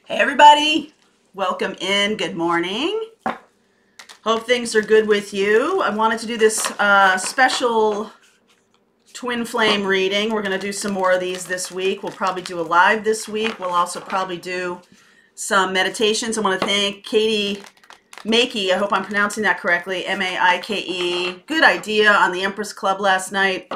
Hey everybody, welcome in. Good morning. Hope things are good with you. I wanted to do this special twin flame reading. We're going to do some more of these this week. We'll probably do a live this week. We'll also probably do some meditations. I want to thank Katie Maike, I hope I'm pronouncing that correctly, M-A-I-K-E. Good idea on the Empress Club last night.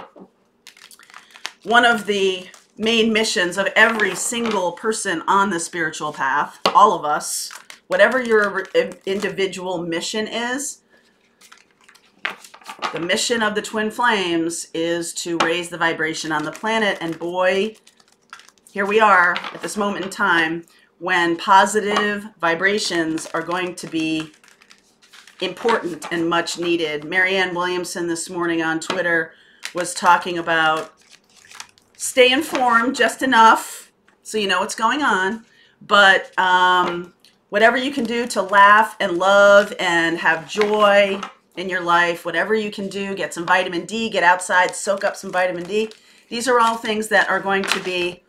One of the main missions of every single person on the spiritual path, all of us, whatever your individual mission is, the mission of the twin flames is to raise the vibration on the planet. And boy, here we are at this moment in time when positive vibrations are going to be important and much needed. Marianne Williamson this morning on Twitter was talking about stay informed just enough so you know what's going on, but whatever you can do to laugh and love and have joy in your life, whatever you can do, get some vitamin D, get outside, soak up some vitamin D. These are all things that are going to be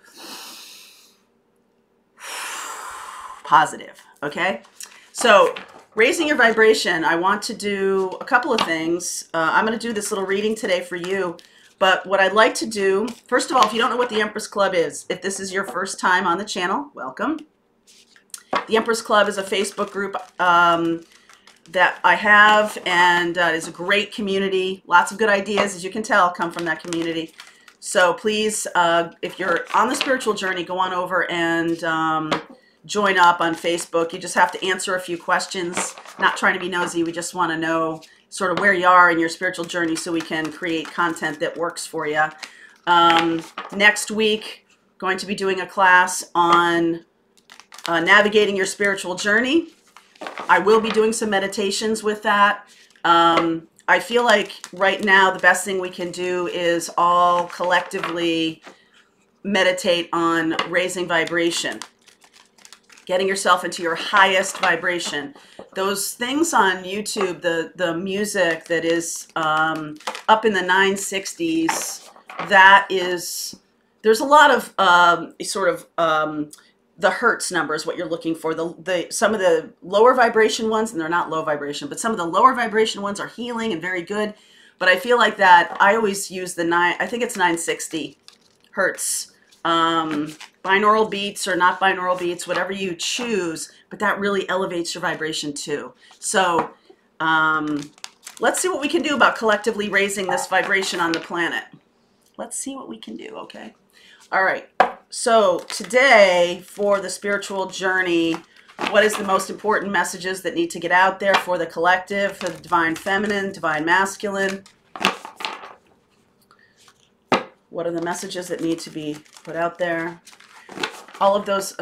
positive, okay? So raising your vibration, I want to do a couple of things. I'm going to do this little reading today for you. But what I'd like to do, first of all, if you don't know what the Empress Club is, if this is your first time on the channel, welcome. The Empress Club is a Facebook group that I have, and it's a great community. Lots of good ideas, as you can tell, come from that community. So please, if you're on the spiritual journey, go on over and join up on Facebook. You just have to answer a few questions. Not trying to be nosy, we just want to know sort of where you are in your spiritual journey so we can create content that works for you. Next week, going to be doing a class on navigating your spiritual journey. I will be doing some meditations with that. I feel like right now the best thing we can do is all collectively meditate on raising vibration, getting yourself into your highest vibration. Those things on YouTube, the music that is up in the 960s, that is, there's a lot of the hertz numbers, what you're looking for. Some of the lower vibration ones, and they're not low vibration, but some of the lower vibration ones are healing and very good. But I feel like that, I always use I think it's 960 hertz. Binaural beats or not binaural beats, whatever you choose, but that really elevates your vibration too. So let's see what we can do about collectively raising this vibration on the planet. Let's see what we can do, okay? All right, so today for the spiritual journey, what is the most important messages that need to get out there for the collective, for the divine feminine, divine masculine? What are the messages that need to be put out there? All of those,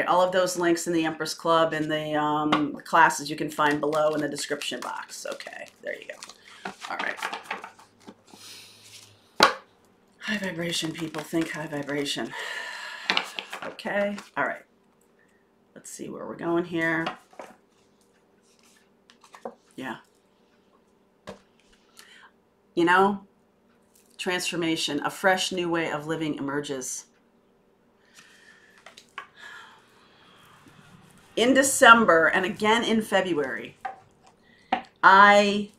all of those links in the Empress Club and the classes you can find below in the description box. Okay, there you go. All right. High vibration, people. Think high vibration. Okay, all right. Let's see where we're going here. Yeah. You know, transformation, a fresh new way of living emerges. In December and again in February, I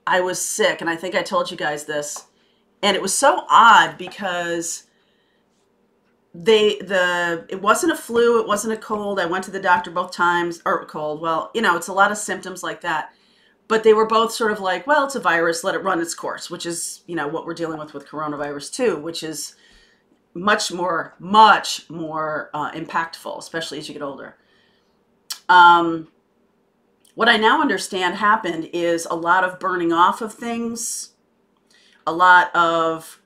was sick, and I think I told you guys this, and it was so odd because it wasn't a flu, it wasn't a cold. I went to the doctor both times, or cold. Well, you know, it's a lot of symptoms like that. But they were both sort of like, well, it's a virus, let it run its course, which is, you know, what we're dealing with coronavirus too, which is much more impactful, especially as you get older. What I now understand happened is a lot of burning off of things, a lot of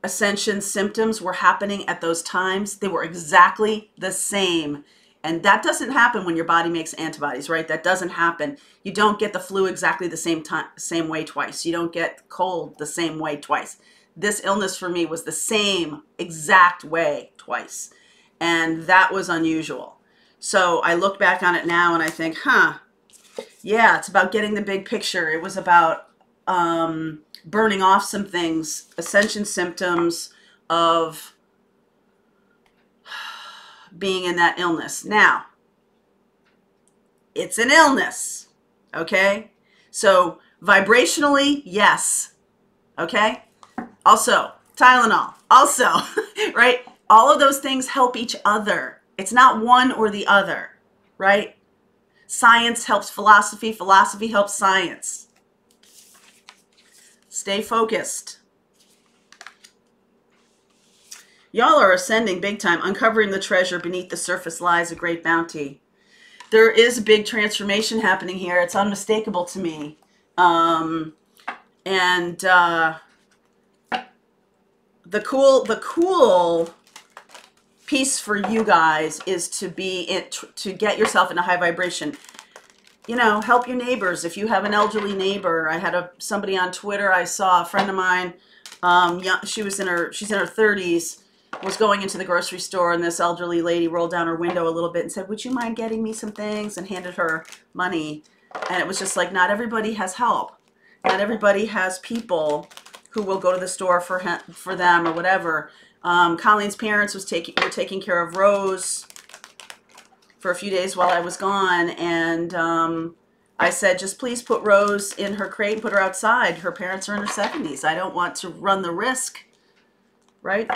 ascension symptoms were happening at those times. They were exactly the same. And that doesn't happen when your body makes antibodies, right? That doesn't happen. You don't get the flu exactly the same way twice. You don't get cold the same way twice. This illness for me was the same exact way twice. And that was unusual. So I look back on it now and I think, yeah, it's about getting the big picture. It was about burning off some things, ascension symptoms, of being in that illness. Now, it's an illness, okay? So vibrationally, yes, okay? Also, Tylenol, also, right? All of those things help each other. It's not one or the other, right? Science helps philosophy, philosophy helps science. Stay focused. Y'all are ascending big time. Uncovering the treasure beneath the surface lies a great bounty. There is a big transformation happening here. It's unmistakable to me. The cool piece for you guys is to to get yourself in a high vibration. You know, help your neighbors. If you have an elderly neighbor, I had somebody on Twitter. I saw a friend of mine. She's in her 30s. Was going into the grocery store, and this elderly lady rolled down her window a little bit and said, "Would you mind getting me some things?" and handed her money. And it was just like, not everybody has help. Not everybody has people who will go to the store for them or whatever. Colleen's parents were taking care of Rose for a few days while I was gone, and I said, just please put Rose in her crate and put her outside. Her parents are in their 70s. I don't want to run the risk, right?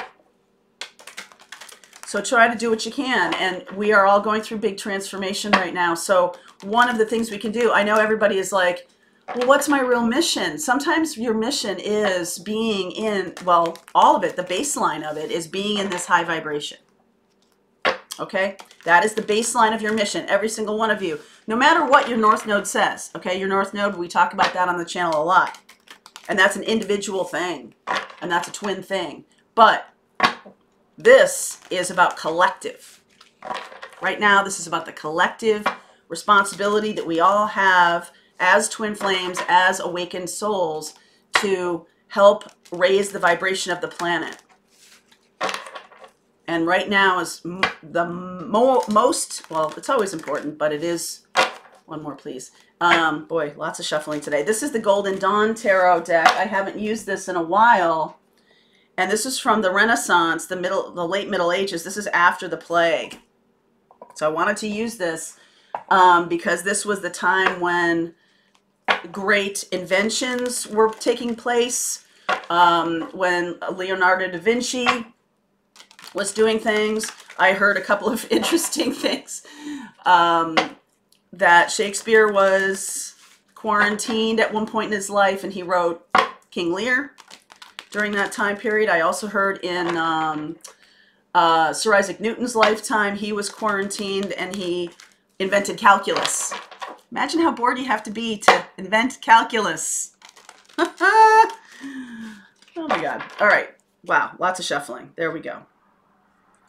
So try to do what you can, and we are all going through big transformation right now. So one of the things we can do, I know everybody is like, well, what's my real mission? Sometimes your mission is being in, well, all of it, the baseline of it is being in this high vibration. Okay? That is the baseline of your mission, every single one of you. No matter what your North Node says, okay? Your North Node, we talk about that on the channel a lot. And that's an individual thing. And that's a twin thing. But this is about collective. Right now, this is about the collective responsibility that we all have as twin flames, as awakened souls, to help raise the vibration of the planet. And right now is the most, well, it's always important, but it is, one more please. Boy, lots of shuffling today. This is the Golden Dawn Tarot deck. I haven't used this in a while. And this is from the Renaissance, the late Middle Ages. This is after the plague. So I wanted to use this because this was the time when great inventions were taking place, when Leonardo da Vinci was doing things. I heard a couple of interesting things, that Shakespeare was quarantined at one point in his life, and he wrote King Lear during that time period. I also heard in Sir Isaac Newton's lifetime, he was quarantined and he invented calculus. Imagine how bored you have to be to invent calculus. Oh my God. All right. Wow. Lots of shuffling. There we go.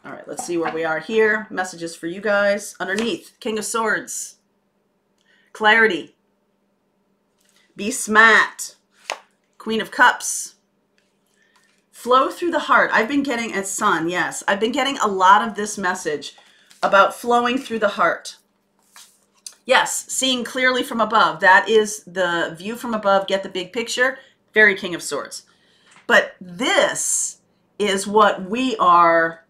All right. Let's see where we are here. Messages for you guys. Underneath, King of Swords. Clarity. Be smart. Queen of Cups. Flow through the heart. I've been getting, as Sun, yes. I've been getting a lot of this message about flowing through the heart. Yes, seeing clearly from above. That is the view from above. Get the big picture. Very King of Swords. But this is what we are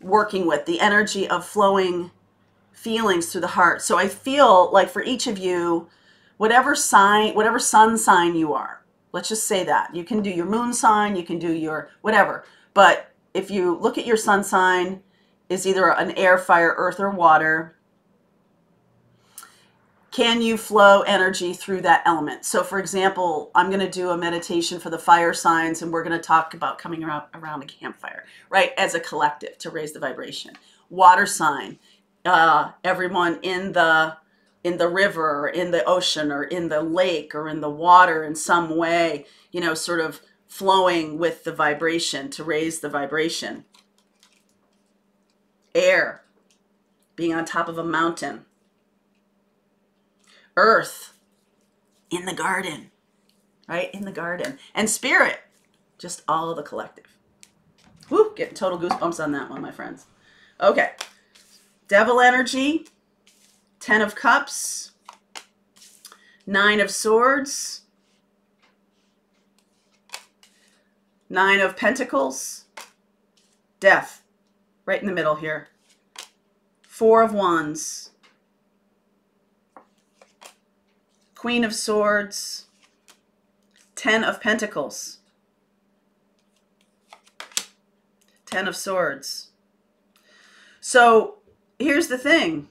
working with. The energy of flowing feelings through the heart. So I feel like for each of you, whatever sign, whatever sun sign you are, let's just say that. You can do your moon sign, you can do your whatever. But if you look at your sun sign, is either an air, fire, earth, or water. Can you flow energy through that element? So for example, I'm going to do a meditation for the fire signs, and we're going to talk about coming around a campfire, right? As a collective to raise the vibration. Water sign, everyone in the river or in the ocean or in the lake or in the water in some way, you know, sort of flowing with the vibration to raise the vibration. Air, being on top of a mountain. Earth, in the garden, right? In the garden. And spirit, just all of the collective. Woo, getting total goosebumps on that one, my friends. Okay. Devil energy, 10 of Cups, 9 of Swords, 9 of Pentacles, Death, right in the middle here. Four of Wands. Queen of Swords. 10 of Pentacles. 10 of Swords. So here's the thing.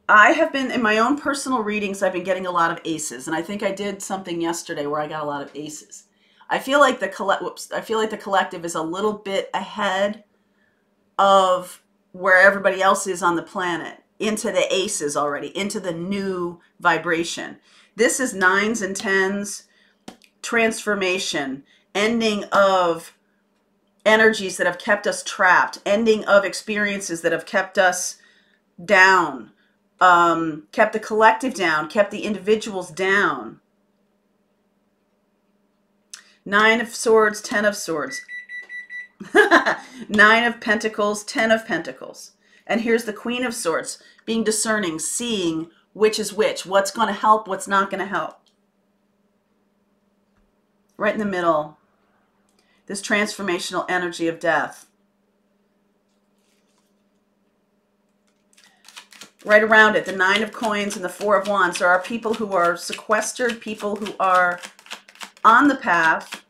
I have been, in my own personal readings, I've been getting a lot of aces. And I think I did something yesterday where I got a lot of aces. I feel like the collective is a little bit ahead of where everybody else is on the planet, into the aces already, into the new vibration. This is 9s and 10s, transformation, ending of energies that have kept us trapped, ending of experiences that have kept us down, kept the collective down, kept the individuals down. 9 of Swords, 10 of Swords. 9 of Pentacles, 10 of Pentacles. And here's the Queen of Swords, being discerning, seeing which is which, what's going to help, what's not going to help. Right in the middle, this transformational energy of death. Right around it, the 9 of Coins and the 4 of Wands. There are people who are sequestered, people who are on the path.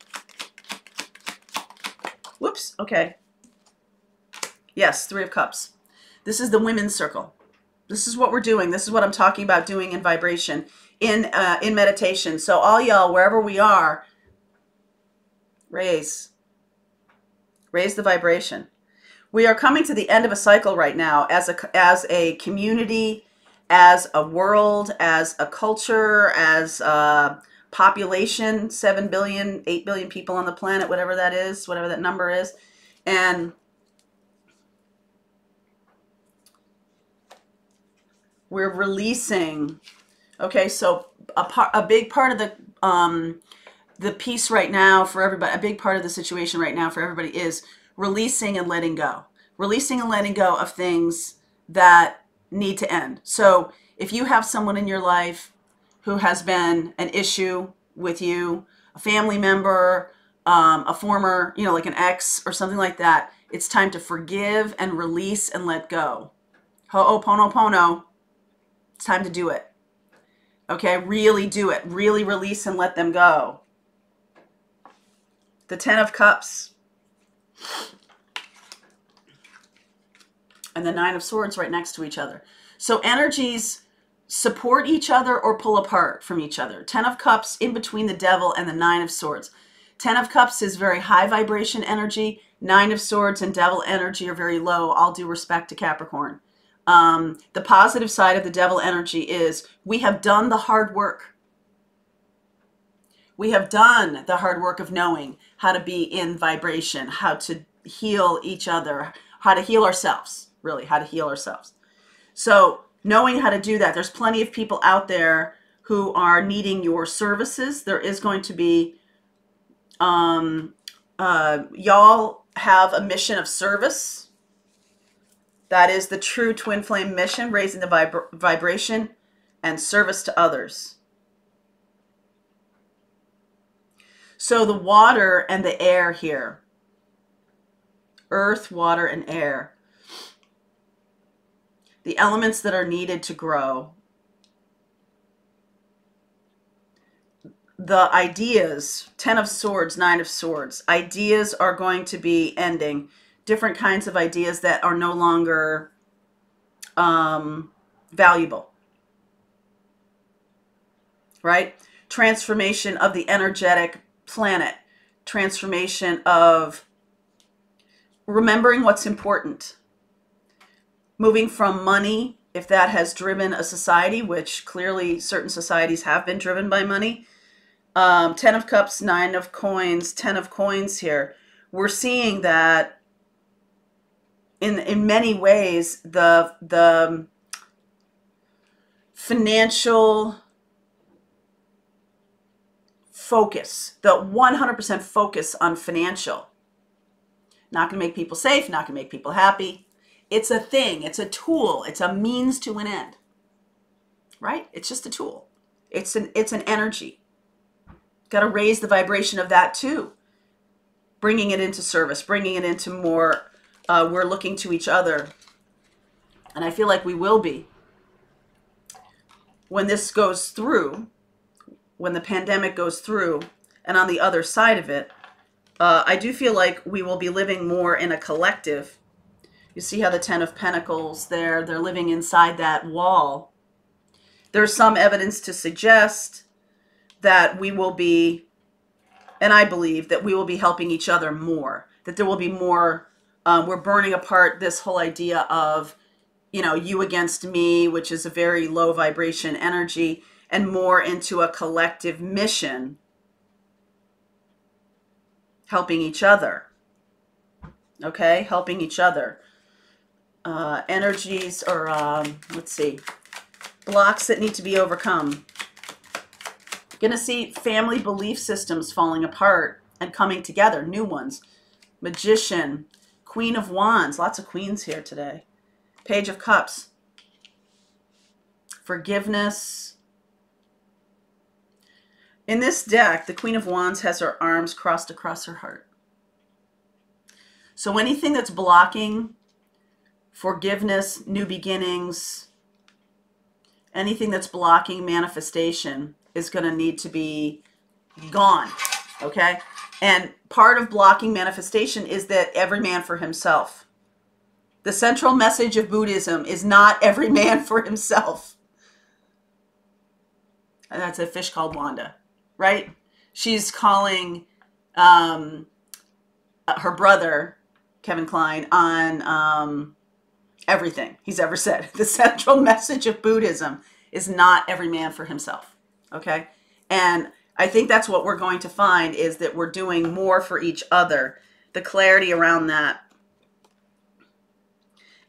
Whoops, okay. Yes, 3 of Cups. This is the women's circle. This is what we're doing. This is what I'm talking about doing in vibration, in meditation. So all y'all, wherever we are, raise the vibration. We are coming to the end of a cycle right now as a community, as a world, as a culture, as a population, 7 billion, 8 billion people on the planet, whatever that is, whatever that number is. And we're releasing. Okay, so a big part of the piece right now for everybody, a big part of the situation right now for everybody is releasing and letting go. Releasing and letting go of things that need to end. So if you have someone in your life who has been an issue with you, a family member, a former, like an ex or something like that, it's time to forgive and release and let go. Ho'oponopono. It's time to do it. Okay, really do it. Really release and let them go. The 10 of Cups. And the 9 of Swords right next to each other. So energies support each other or pull apart from each other. 10 of Cups in between the Devil and the 9 of Swords. 10 of Cups is very high vibration energy. 9 of Swords and Devil energy are very low. All due respect to Capricorn. The positive side of the Devil energy is we have done the hard work. We have done the hard work of knowing how to be in vibration, how to heal each other, how to heal ourselves, really, how to heal ourselves. So knowing how to do that, there's plenty of people out there who are needing your services. There is going to be, y'all have a mission of service. That is the true twin flame mission, raising the vibration and service to others. So the water and the air here, earth, water, and air, the elements that are needed to grow, the ideas, 10 of Swords, 9 of Swords, ideas are going to be ending. Different kinds of ideas that are no longer valuable, right? Transformation of the energetic planet, transformation of remembering what's important, moving from money, if that has driven a society, which clearly certain societies have been driven by money. 10 of Cups, 9 of Coins, 10 of Coins here. We're seeing that in many ways, the financial focus, the 100% focus on financial, not going to make people safe, not going to make people happy. It's a thing. It's a tool. It's a means to an end, right? It's just a tool. It's an energy. Got to raise the vibration of that too. bringing it into service, bringing it into more, we're looking to each other. And I feel like we will be. When this goes through, when the pandemic goes through, and on the other side of it, I do feel like we will be living more in a collective. You see how the Ten of Pentacles there, they're living inside that wall. There's some evidence to suggest that we will be, and I believe that we will be helping each other more, that there will be more, we're burning apart this whole idea of, you know, you against me, which is a very low vibration energy, and more into a collective mission, helping each other. Okay, helping each other. Energies, or let's see, blocks that need to be overcome. Going to see family belief systems falling apart and coming together, new ones. Magician, Queen of Wands, lots of queens here today. Page of Cups, forgiveness. In this deck, the Queen of Wands has her arms crossed across her heart. So anything that's blocking forgiveness, new beginnings, anything that's blocking manifestation is going to need to be gone, okay? And part of blocking manifestation is that every man for himself. The central message of Buddhism is not every man for himself. And that's a fish called Wanda, right? She's calling her brother, Kevin Kline, on everything he's ever said. The central message of Buddhism is not every man for himself, okay? And I think that's what we're going to find, is that we're doing more for each other. The clarity around that.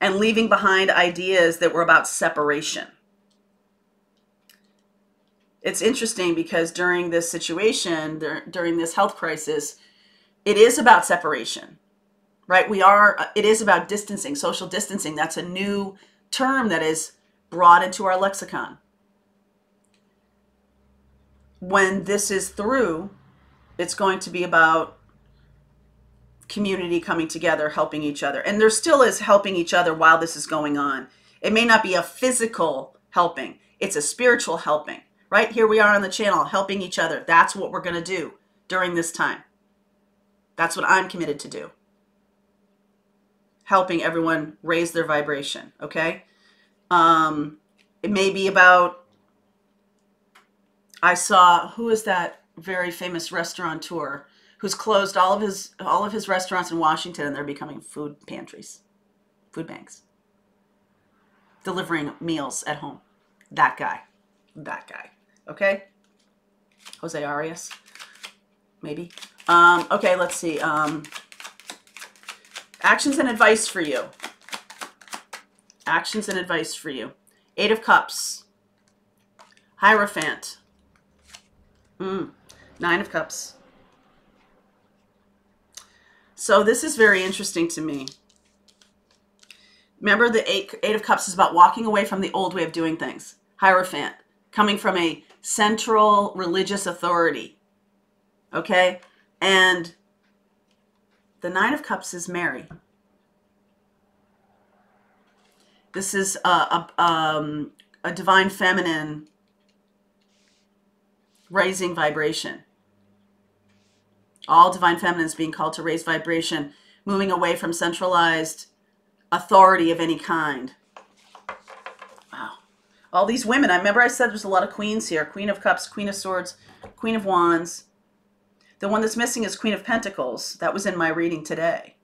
And leaving behind ideas that were about separation. It's interesting because during this situation, during this health crisis, it is about separation, right? It is about distancing, social distancing. That's a new term that is brought into our lexicon. When this is through, it's going to be about community coming together, helping each other. And there still is helping each other while this is going on. It may not be a physical helping. It's a spiritual helping. Right here we are on the channel, helping each other. That's what we're going to do during this time. That's what I'm committed to do. Helping everyone raise their vibration, okay? It may be about, I saw, who is that very famous restaurateur who's closed all of his restaurants in Washington, and they're becoming food pantries, food banks, delivering meals at home. That guy, okay? Jose Arias, maybe. Okay, let's see. Actions and advice for you. Actions and advice for you. Eight of Cups. Hierophant. Nine of Cups. So this is very interesting to me. Remember, the Eight of Cups is about walking away from the old way of doing things. Hierophant, coming from a central religious authority. Okay? And the Nine of Cups is Mary. This is a divine feminine raising vibration. All divine feminines being called to raise vibration, moving away from centralized authority of any kind. Wow. All these women, I remember I said there's a lot of queens here. Queen of Cups, Queen of Swords, Queen of Wands. The one that's missing is Queen of Pentacles. That was in my reading today.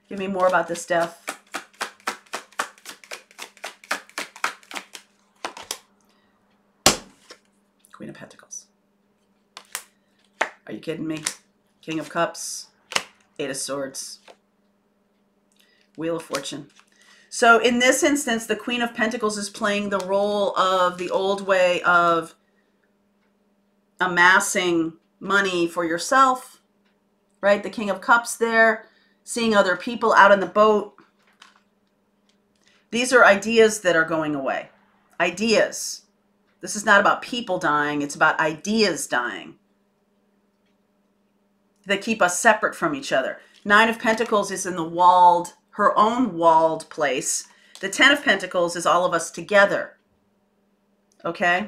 Give me more about this death. Queen of Pentacles. Are you kidding me? King of Cups, Eight of Swords, Wheel of Fortune. So in this instance, the Queen of Pentacles is playing the role of the old way of amassing money for yourself, right? The King of Cups there, seeing other people out on the boat. These are ideas that are going away. Ideas. This is not about people dying. It's about ideas dying. that keep us separate from each other. Nine of Pentacles is in the walled, her own walled place. The Ten of Pentacles is all of us together. Okay?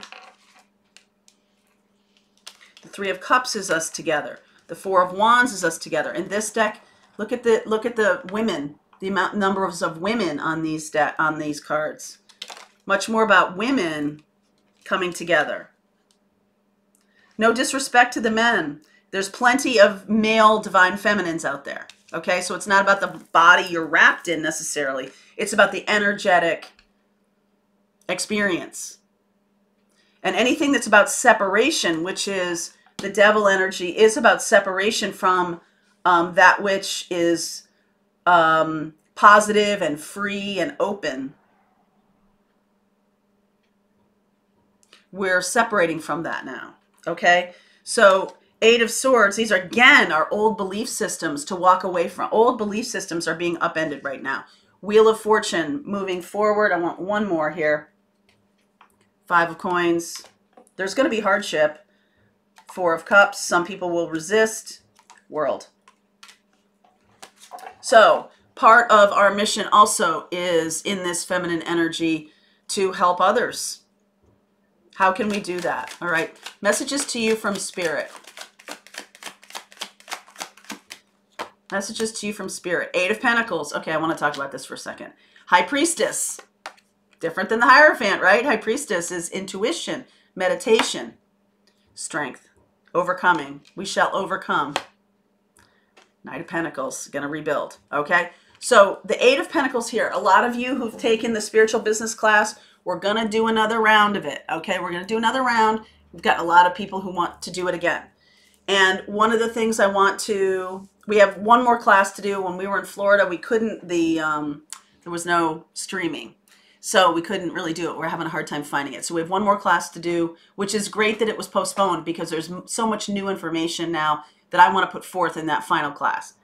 The Three of Cups is us together. The Four of Wands is us together. In this deck, look at the women, the numbers of women on these cards. Much more about women coming together. No disrespect to the men. There's plenty of male divine feminines out there. Okay, so it's not about the body you're wrapped in necessarily. It's about the energetic experience. And anything that's about separation, which is the devil energy, is about separation from that which is positive and free and open. We're separating from that now. Okay, so Eight of Swords, these are, again, our old belief systems to walk away from. Old belief systems are being upended right now. Wheel of Fortune, moving forward. I want one more here. Five of Coins. There's going to be hardship. Four of Cups. Some people will resist. World. So part of our mission also is in this feminine energy to help others. How can we do that? All right. Messages to you from Spirit. Messages to you from Spirit. Eight of Pentacles. Okay, I want to talk about this for a second. High Priestess. Different than the Hierophant, right? High Priestess is intuition, meditation, strength, overcoming. We shall overcome. Knight of Pentacles. Going to rebuild. Okay? So the Eight of Pentacles here. A lot of you who've taken the spiritual business class, we're going to do another round of it. Okay? We're going to do another round. We've got a lot of people who want to do it again. And one of the things I want to, we have one more class to do. When we were in Florida, we couldn't, there was no streaming. So we couldn't really do it. We're having a hard time finding it. So we have one more class to do, which is great that it was postponed because there's so much new information now that I want to put forth in that final class.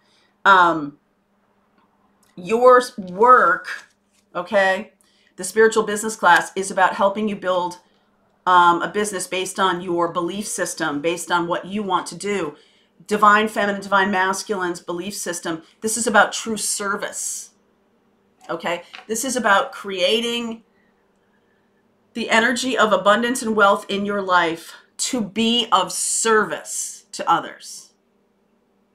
Your work, okay, the spiritual business class is about helping you build a business based on your belief system, based on what you want to do. Divine feminine, divine masculine's belief system. This is about true service. Okay? This is about creating the energy of abundance and wealth in your life to be of service to others.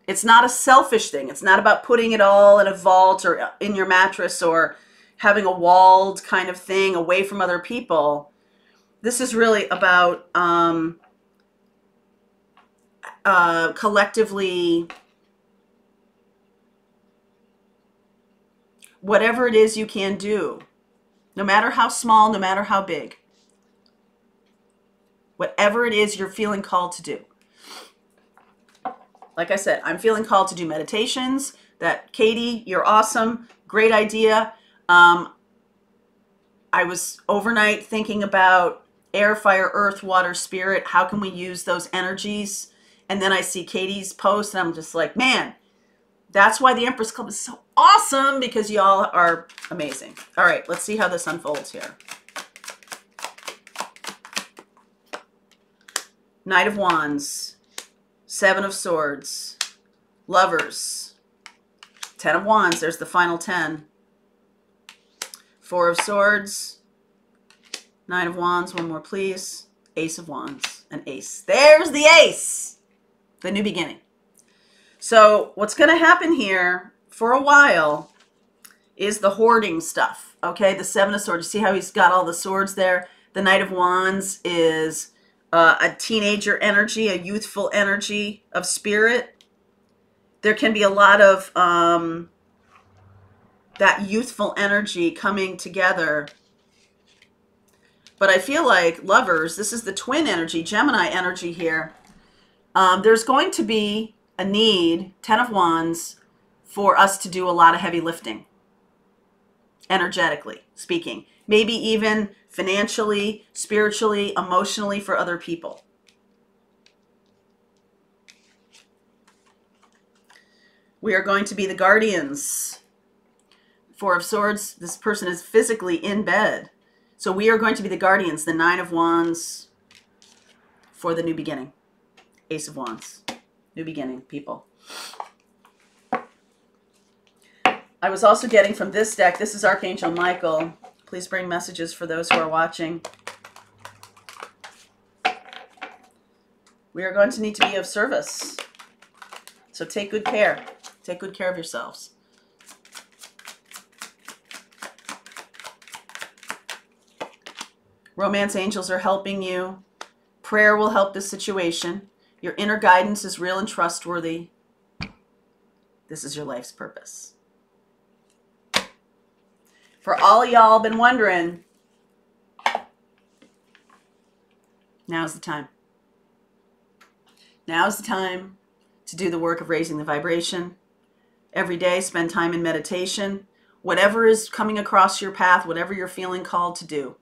It's not a selfish thing. It's not about putting it all in a vault or in your mattress or having a walled kind of thing away from other people. This is really about collectively, whatever it is you can do, no matter how small, no matter how big, whatever it is you're feeling called to do. Like I said, I'm feeling called to do meditations. That Katie, you're awesome. Great idea. I was overnight thinking about air, fire, earth, water, spirit. How can we use those energies? And then I see Katie's post and I'm just like, man, that's why the Empress Club is so awesome, because y'all are amazing. All right, let's see how this unfolds here. Knight of Wands, Seven of Swords, Lovers, Ten of Wands. There's the final 10. Four of Swords, Nine of Wands, one more please. Ace of Wands, an ace. There's the ace, the new beginning. So what's going to happen here for a while is the hoarding stuff. Okay, the Seven of Swords. You see how he's got all the swords there? The Knight of Wands is a teenager energy, a youthful energy of spirit. There can be a lot of that youthful energy coming together. But I feel like Lovers, this is the twin energy, Gemini energy here. There's going to be a need, Ten of Wands, for us to do a lot of heavy lifting, energetically speaking. Maybe even financially, spiritually, emotionally for other people. We are going to be the guardians. Four of Swords, this person is physically in bed. So we are going to be the guardians, the Nine of Wands for the new beginning. Ace of Wands, New beginning, people. I was also getting from this deck, this is Archangel Michael. Please bring messages for those who are watching. We are going to need to be of service. So take good care. Take good care of yourselves. Romance angels are helping you. Prayer will help this situation. Your inner guidance is real and trustworthy. This is your life's purpose. For all of y'all been wondering, now's the time. Now's the time to do the work of raising the vibration. Every day, spend time in meditation. Whatever is coming across your path, whatever you're feeling called to do.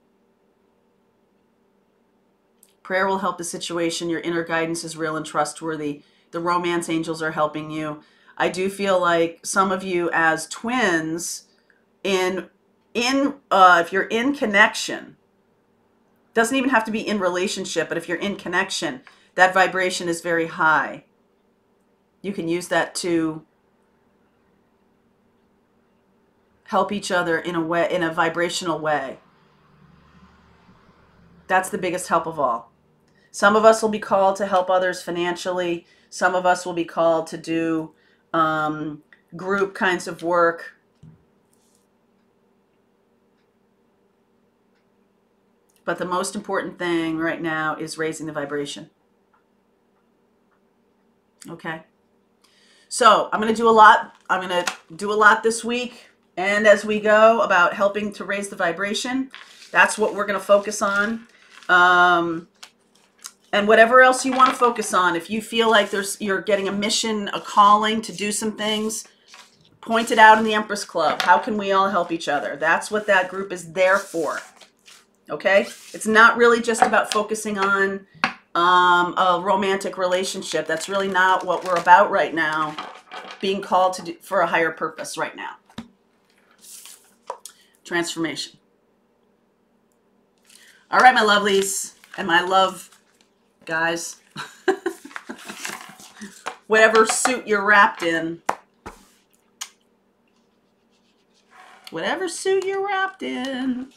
Prayer will help the situation. Your inner guidance is real and trustworthy. The romance angels are helping you. I do feel like some of you as twins, if you're in connection, doesn't even have to be in relationship, but if you're in connection, that vibration is very high. You can use that to help each other in a vibrational way. That's the biggest help of all. Some of us will be called to help others financially. Some of us will be called to do group kinds of work. But the most important thing right now is raising the vibration. Okay? So I'm going to do a lot. I'm going to do a lot this week and as we go about helping to raise the vibration. That's what we're going to focus on. And whatever else you want to focus on, if you feel like you're getting a mission, a calling to do some things, point it out in the Empress Club. How can we all help each other? That's what that group is there for. Okay? It's not really just about focusing on a romantic relationship. That's really not what we're about right now. Being called to do for a higher purpose right now. Transformation. All right, my lovelies and my love guys. Whatever suit you're wrapped in. Whatever suit you're wrapped in.